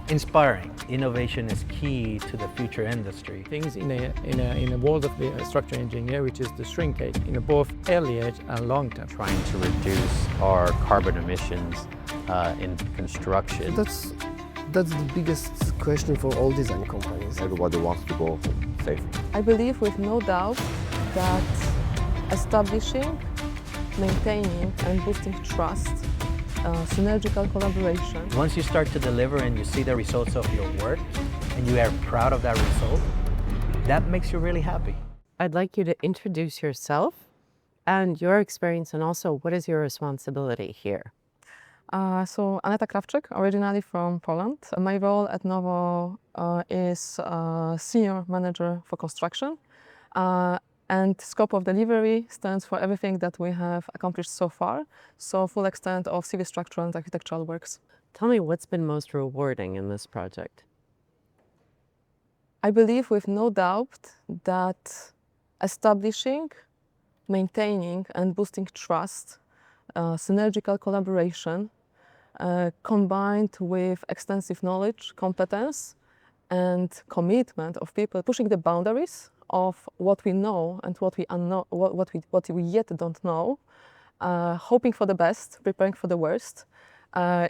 Inspiring. Innovation is key to the future industry. Things in a world of the structural engineer, which is the shrinkage in both early age and long term. Trying to reduce our carbon emissions in construction. That's the biggest question for all design companies. Everybody wants to go home safely. I believe with no doubt that establishing, maintaining and boosting trust, synergical collaboration. Once you start to deliver and you see the results of your work and you are proud of that result, that makes you really happy. I'd like you to introduce yourself and your experience, and also what is your responsibility here? So Aneta Krawczyk, originally from Poland. My role at NOVO is Senior Manager for Construction. And scope of delivery stands for everything that we have accomplished so far. So full extent of civil structural and architectural works. Tell me what's been most rewarding in this project? I believe with no doubt that establishing, maintaining and boosting trust, synergical collaboration, combined with extensive knowledge, competence and commitment of people pushing the boundaries of what we know and what we yet don't know, hoping for the best, preparing for the worst,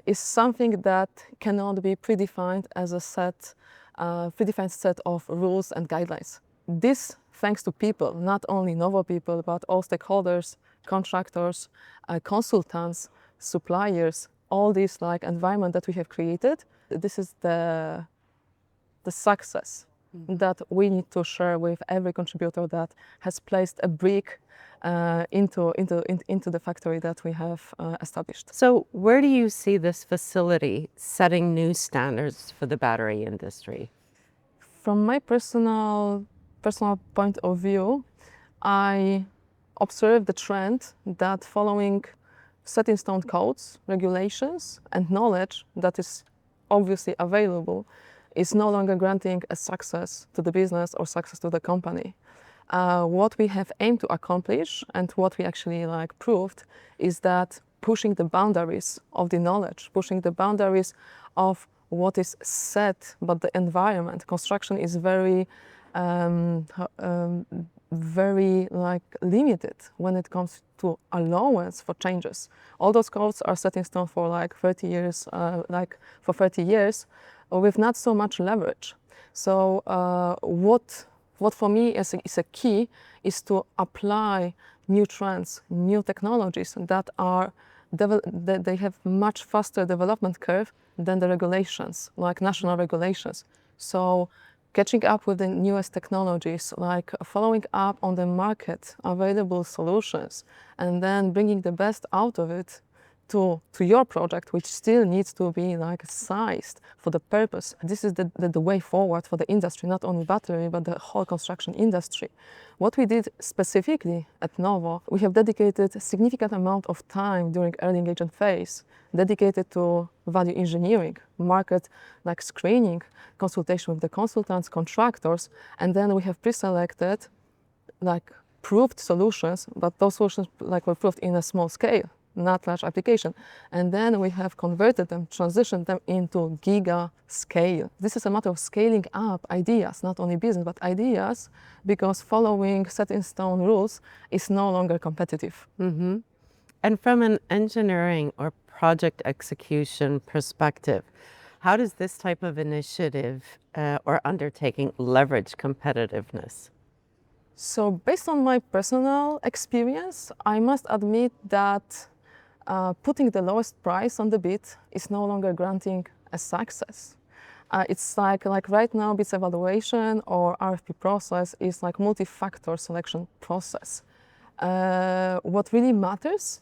is something that cannot be predefined as a predefined set of rules and guidelines. This thanks to people, not only NOVO people, but all stakeholders, contractors, consultants, suppliers, all this environment that we have created. This is the success that we need to share with every contributor that has placed a brick into the factory that we have established. So where do you see this facility setting new standards for the battery industry? From my personal point of view, I observe the trend that following set in stone codes, regulations and knowledge that is obviously available is no longer granting a success to the business or success to the company. What we have aimed to accomplish and what we actually proved is that pushing the boundaries of the knowledge, pushing the boundaries of what is set, but the environment, construction is very limited when it comes to allowance for changes. All those codes are set in stone for 30 years, for 30 years, with not so much leverage. So what for me is a key is to apply new trends, new technologies that they have much faster development curve than the regulations, like national regulations. So catching up with the newest technologies, following up on the market available solutions, and then bringing the best out of it to your project, which still needs to be sized for the purpose. This is the way forward for the industry, not only battery, but the whole construction industry. What we did specifically at NOVO, we have dedicated a significant amount of time during early engagement phase, dedicated to value engineering, market screening, consultation with the consultants, contractors, and then we have pre-selected proved solutions, but those solutions were proved in a small scale, not large application. And then we have converted them, transitioned them into giga scale. This is a matter of scaling up ideas, not only business, but ideas, because following set in stone rules is no longer competitive. Mm-hmm. And from an engineering or project execution perspective, how does this type of initiative or undertaking leverage competitiveness? So based on my personal experience, I must admit that putting the lowest price on the bid is no longer granting a success. It's like right now, bids evaluation or RFP process is multi-factor selection process. What really matters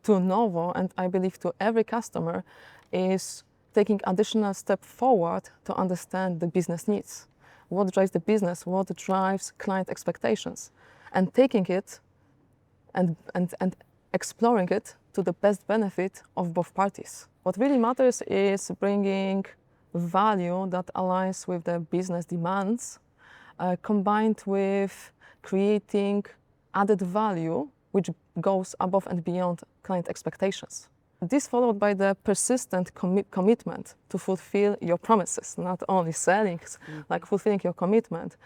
to NOVO, and I believe to every customer, is taking additional step forward to understand the business needs. What drives the business, what drives client expectations, and taking it and exploring it to the best benefit of both parties. What really matters is bringing value that aligns with the business demands, combined with creating added value which goes above and beyond client expectations. this followed by the persistent commitment to fulfill your promises, not only selling, like fulfilling your commitment,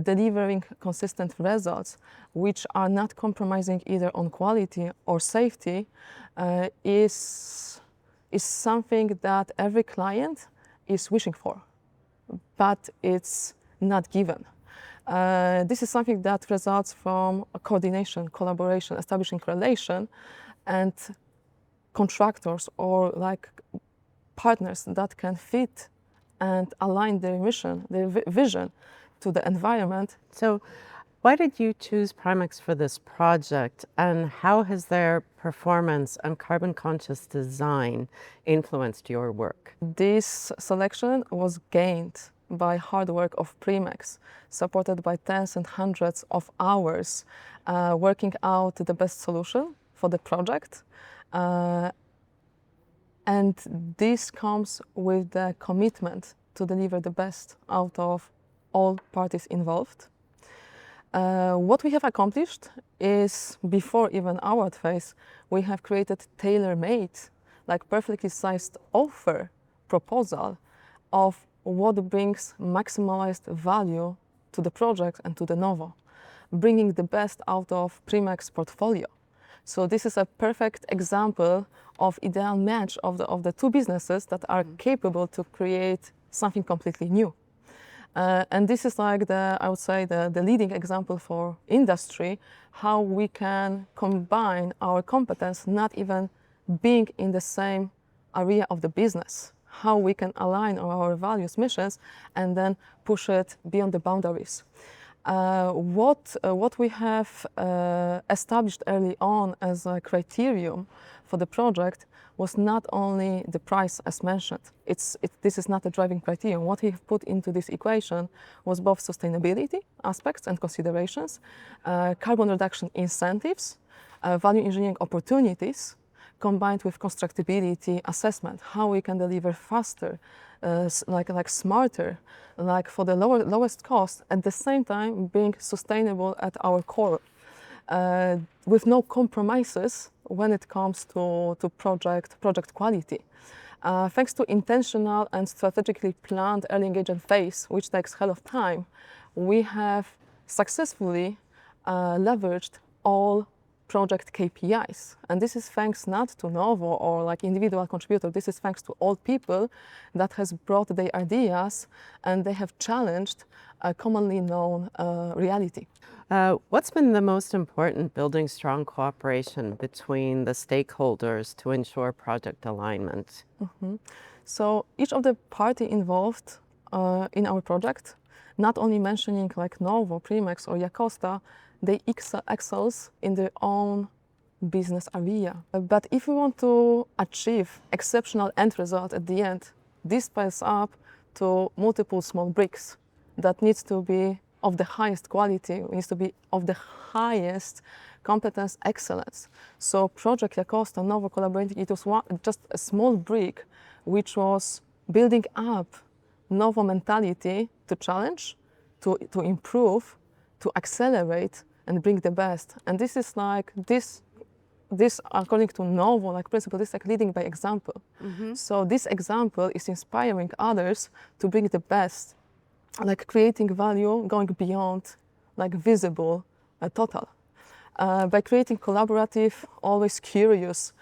delivering consistent results, which are not compromising either on quality or safety, is something that every client is wishing for, but it's not given. This is something that results from a coordination, collaboration, establishing relation, and contractors or like partners that can fit and align their mission, their vision to the environment. So why did you choose PRIMX for this project, and how has their performance and carbon conscious design influenced your work? This selection was gained by hard work of PRIMX, supported by tens and hundreds of hours working out the best solution for the project. And this comes with the commitment to deliver the best out of all parties involved. What we have accomplished is, before even award phase, we have created tailor-made, like perfectly sized offer proposal of what brings maximized value to the project and to the Novo, bringing the best out of PRIMX portfolio. So this is a perfect example of ideal match of the two businesses that are capable to create something completely new. And this is like I would say the leading example for industry, how we can combine our competence, not even being in the same area of the business, how we can align our values, missions, and then push it beyond the boundaries. What we have established early on as a criterion for the project was not only the price as mentioned. This is not a driving criterion. What we have put into this equation was both sustainability aspects and considerations, carbon reduction incentives, value engineering opportunities, combined with constructability assessment, how we can deliver faster, like smarter, like for the lowest cost, at the same time being sustainable at our core, with no compromises when it comes to project quality. Thanks to intentional and strategically planned early engagement phase, which takes hell of time, we have successfully leveraged all project KPIs. And this is thanks not to Novo or like individual contributor, this is thanks to all people that has brought their ideas and they have challenged a commonly known reality. What's been the most important building strong cooperation between the stakeholders to ensure project alignment? So each of the party involved in our project, not only mentioning like Novo, PRIMX or Yakosta, they excels in their own business area. But if we want to achieve exceptional end result at the end, this piles up to multiple small bricks that needs to be of the highest quality, needs to be of the highest competence excellence. So Project Yakosta, Novo collaborating, it was just a small brick which was building up Novo mentality to challenge, to improve, to accelerate and bring the best. And this is like, this according to Novo, like principle, this is like leading by example. So this example is inspiring others to bring the best, like creating value, going beyond like visible, total. By creating collaborative, always curious,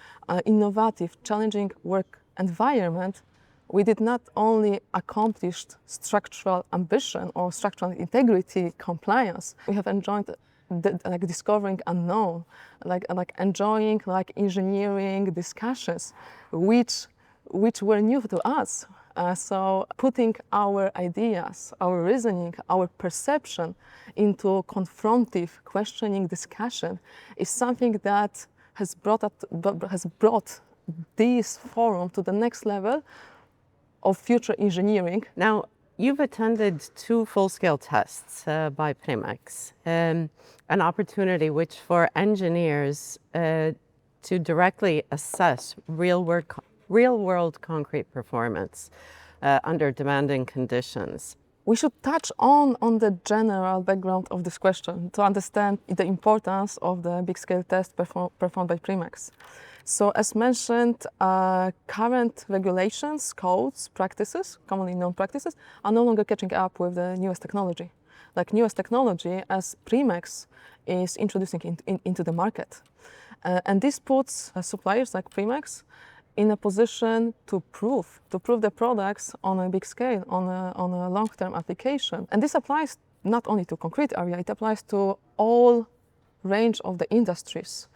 innovative, challenging work environment, we did not only accomplish structural ambition or structural integrity compliance, we have enjoyed like discovering unknown, like enjoying like engineering discussions, which were new to us. So putting our ideas, our reasoning, our perception into confrontive, questioning discussion is something that has brought this forum to the next level of future engineering. Now, you've attended 2 full-scale tests by PRIMX, an opportunity which for engineers to directly assess real-world concrete performance under demanding conditions. We should touch on the general background of this question to understand the importance of the big-scale test performed by PRIMX. So as mentioned, current regulations, codes, practices, commonly known practices, are no longer catching up with the newest technology. Like newest technology as PRIMX is introducing into the market. And this puts suppliers like PRIMX in a position to prove the products on a big scale, on a long-term application. And this applies not only to concrete area, it applies to all range of the industries.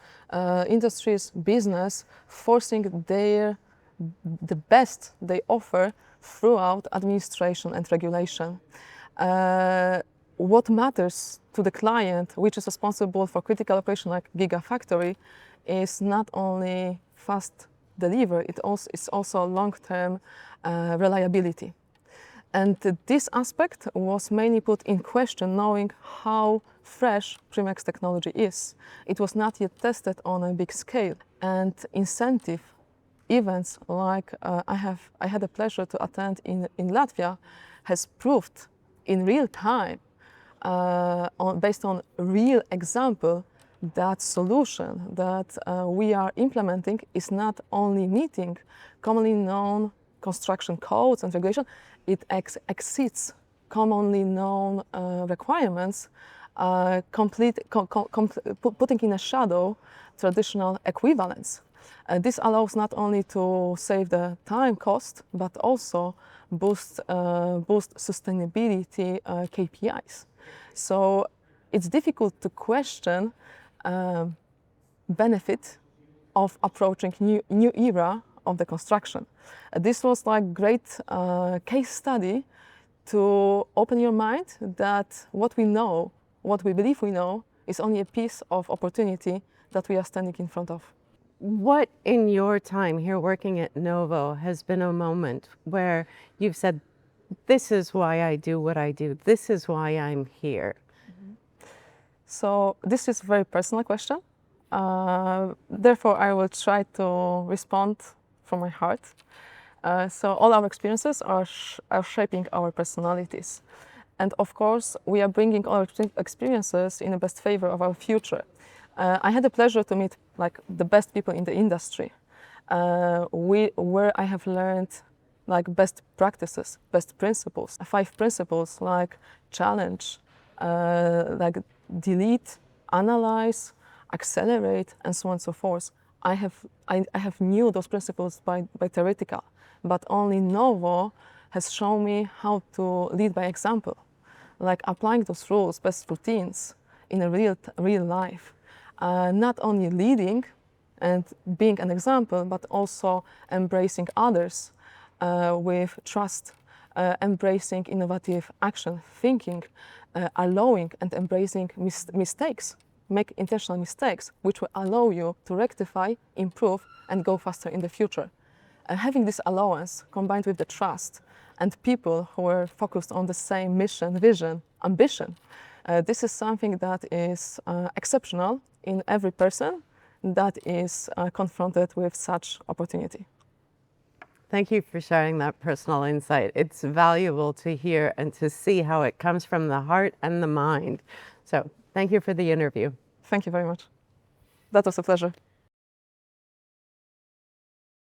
Industries, business, forcing the best they offer throughout administration and regulation. What matters to the client, which is responsible for critical operation like Gigafactory, is not only fast delivery, it's also long-term reliability. And this aspect was mainly put in question knowing how fresh PRIMX technology is. It was not yet tested on a big scale. And incentive events like I had the pleasure to attend in Latvia has proved in real time, based on real example, that solution that we are implementing is not only meeting commonly known construction codes and regulation, it exceeds commonly known requirements, putting in a shadow traditional equivalence. This allows not only to save the time cost, but also boost sustainability KPIs. So it's difficult to question benefit of approaching new era of the construction. This was like great case study to open your mind that what we know, what we believe we know, is only a piece of opportunity that we are standing in front of. What in your time here working at Novo has been a moment where you've said, this is why I do what I do, this is why I'm here? So this is a very personal question. Therefore, I will try to respond from my heart. So all our experiences are shaping our personalities. And of course, we are bringing our experiences in the best favor of our future. I had the pleasure to meet like the best people in the industry, where I have learned like best practices, best principles, 5 principles like challenge, like delete, analyze, accelerate, and so on and so forth. I have knew those principles by theoretical, but only Novo has shown me how to lead by example, like applying those rules, best routines in a real life. Not only leading and being an example, but also embracing others with trust, embracing innovative action, thinking, allowing and embracing mistakes, make intentional mistakes, which will allow you to rectify, improve, and go faster in the future. Having this allowance combined with the trust and people who are focused on the same mission, vision, ambition, this is something that is exceptional in every person that is confronted with such opportunity. Thank you for sharing that personal insight. It's valuable to hear and to see how it comes from the heart and the mind. So thank you for the interview. Thank you very much. That was a pleasure.